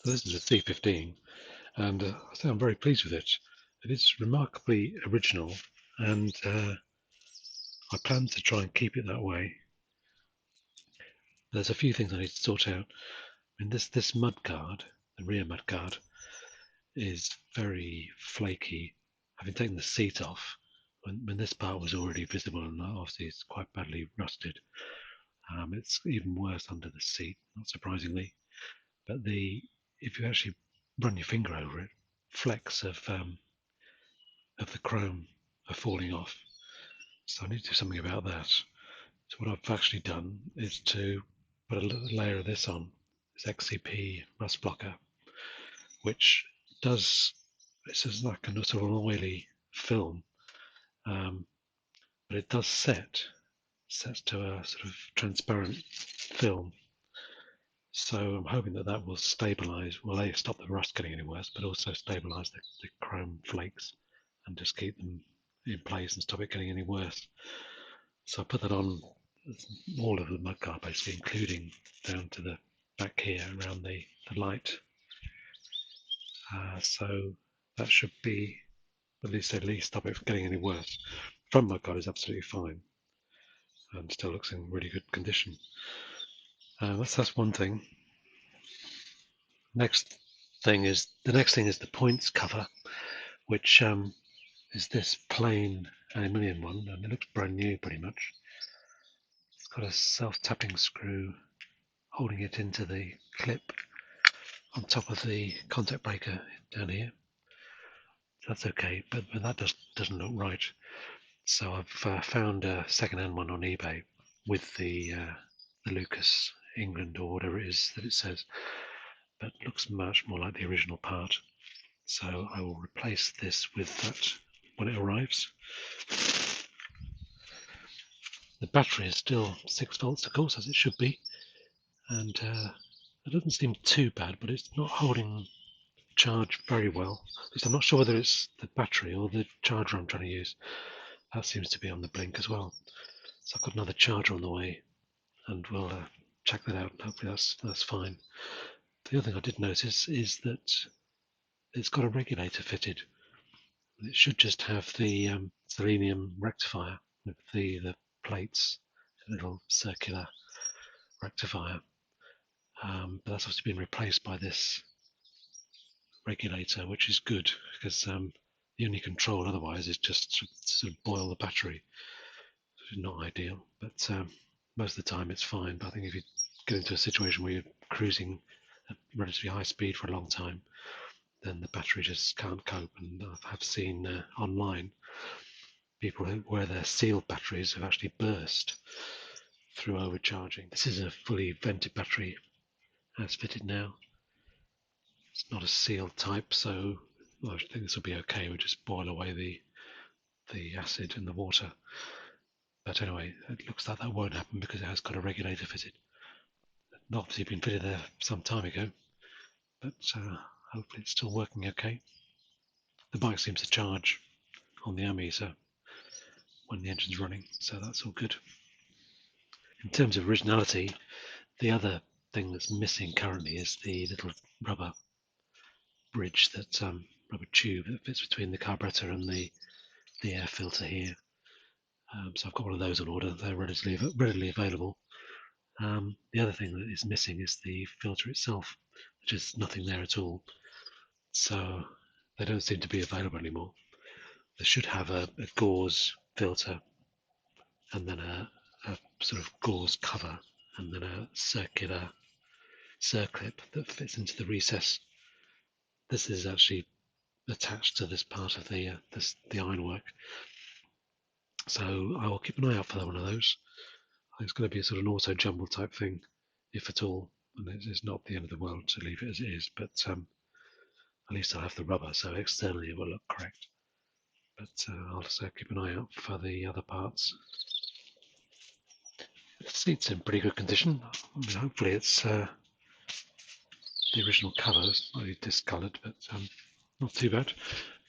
So this is a C15, and I say I'm very pleased with it. It is remarkably original, and I plan to try and keep it that way. There's a few things I need to sort out. I mean, this mudguard, the rear mudguard, is very flaky. Having taken the seat off, when this part was already visible, and obviously it's quite badly rusted. It's even worse under the seat, not surprisingly. But if you actually run your finger over it, flecks of the chrome are falling off. So I need to do something about that. So what I've actually done is to put a layer of this on, this XCP rust blocker, which does, this is like a sort of an oily film, um, but it does sets to a sort of transparent film. So I'm hoping that that will stabilize, will A, stop the rust getting any worse, but also stabilize the chrome flakes and just keep them in place and stop it getting any worse. So I put that on all of the mudguard basically, including down to the back here around the light. So that should be at least stop it from getting any worse. Front mudguard is absolutely fine and still looks in really good condition. That's one thing. The next thing is the points cover, which is this plain aluminium one, and it looks brand new pretty much. It's got a self-tapping screw holding it into the clip on top of the contact breaker down here. That's okay, but that doesn't look right. So I've found a second-hand one on eBay with the Lucas England or whatever it is that it says, but looks much more like the original part. So I will replace this with that when it arrives. The battery is still 6 volts, of course, as it should be, and it doesn't seem too bad, but it's not holding charge very well. At least I'm not sure whether it's the battery or the charger I'm trying to use. That seems to be on the blink as well. So I've got another charger on the way, and we'll check that out. Hopefully that's fine. The other thing I did notice is that it's got a regulator fitted. It should just have the selenium rectifier with the plates, a little circular rectifier. But that's obviously been replaced by this regulator, which is good because the only control otherwise is just to sort of boil the battery. Which is not ideal, but most of the time it's fine. But I think if you get into a situation where you're cruising at relatively high speed for a long time, then the battery just can't cope. And I have seen online people where their sealed batteries have actually burst through overcharging. This is a fully vented battery as fitted now. It's not a sealed type, so I think this will be okay. We'll just boil away the acid and the water. But anyway, it looks like that won't happen because it has got a regulator fitted. It's obviously been fitted there some time ago, but hopefully it's still working okay. The bike seems to charge on the ammeter when the engine's running, so that's all good. In terms of originality, the other thing that's missing currently is the little rubber bridge, that rubber tube that fits between the carburetor and the air filter here. So I've got one of those on order. They're readily available. The other thing that is missing is the filter itself, which is nothing there at all. So they don't seem to be available anymore. They should have a gauze filter and then a sort of gauze cover and then a circular circlip that fits into the recess. This is actually attached to this part of the ironwork. So I will keep an eye out for one of those. I think it's going to be a sort of an auto jumble type thing, if at all. And it's not the end of the world to leave it as it is, but at least I'll have the rubber, so externally it will look correct. But I'll also keep an eye out for the other parts. The seat's in pretty good condition. I mean, hopefully it's the original colour. It's slightly discoloured, but not too bad.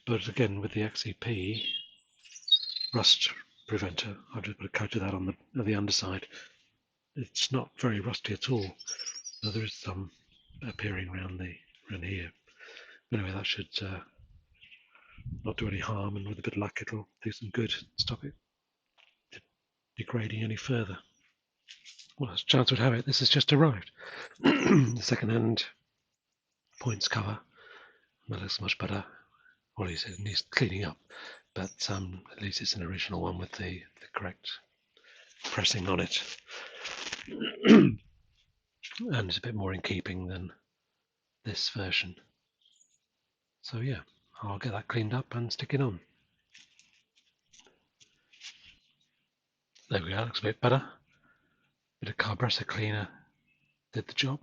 But again, with the XCP rust preventer, I've just put a coat of that on the underside. It's not very rusty at all, though there is some appearing around around here. Anyway, that should not do any harm, and with a bit of luck it'll do some good, stop it degrading any further. Well, as chance would have it, this has just arrived. The second-hand points cover, that looks much better. Well, it needs cleaning up, but at least it's an original one with the correct pressing on it. And it's a bit more in keeping than this version. So yeah, I'll get that cleaned up and stick it on. There we go, looks a bit better. Bit of carburetor cleaner did the job.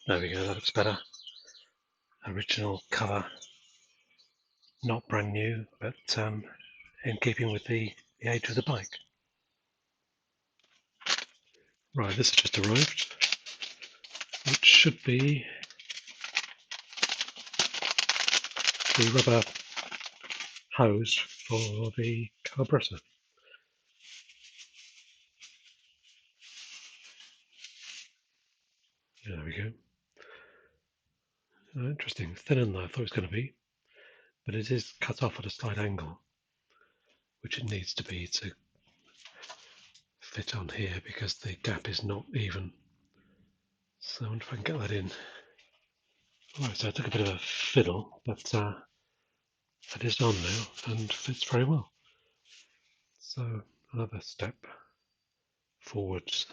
There we go, that looks better. Original cover, not brand new, but in keeping with the age of the bike. Right, this has just arrived. It should be the rubber hose for the carburetor. There we go. Interesting, thinner than I thought it was going to be, but it is cut off at a slight angle, which it needs to be to fit on here because the gap is not even. So I wonder if I can get that in. Right, so I took a bit of a fiddle, but it is on now and fits very well. So another step forwards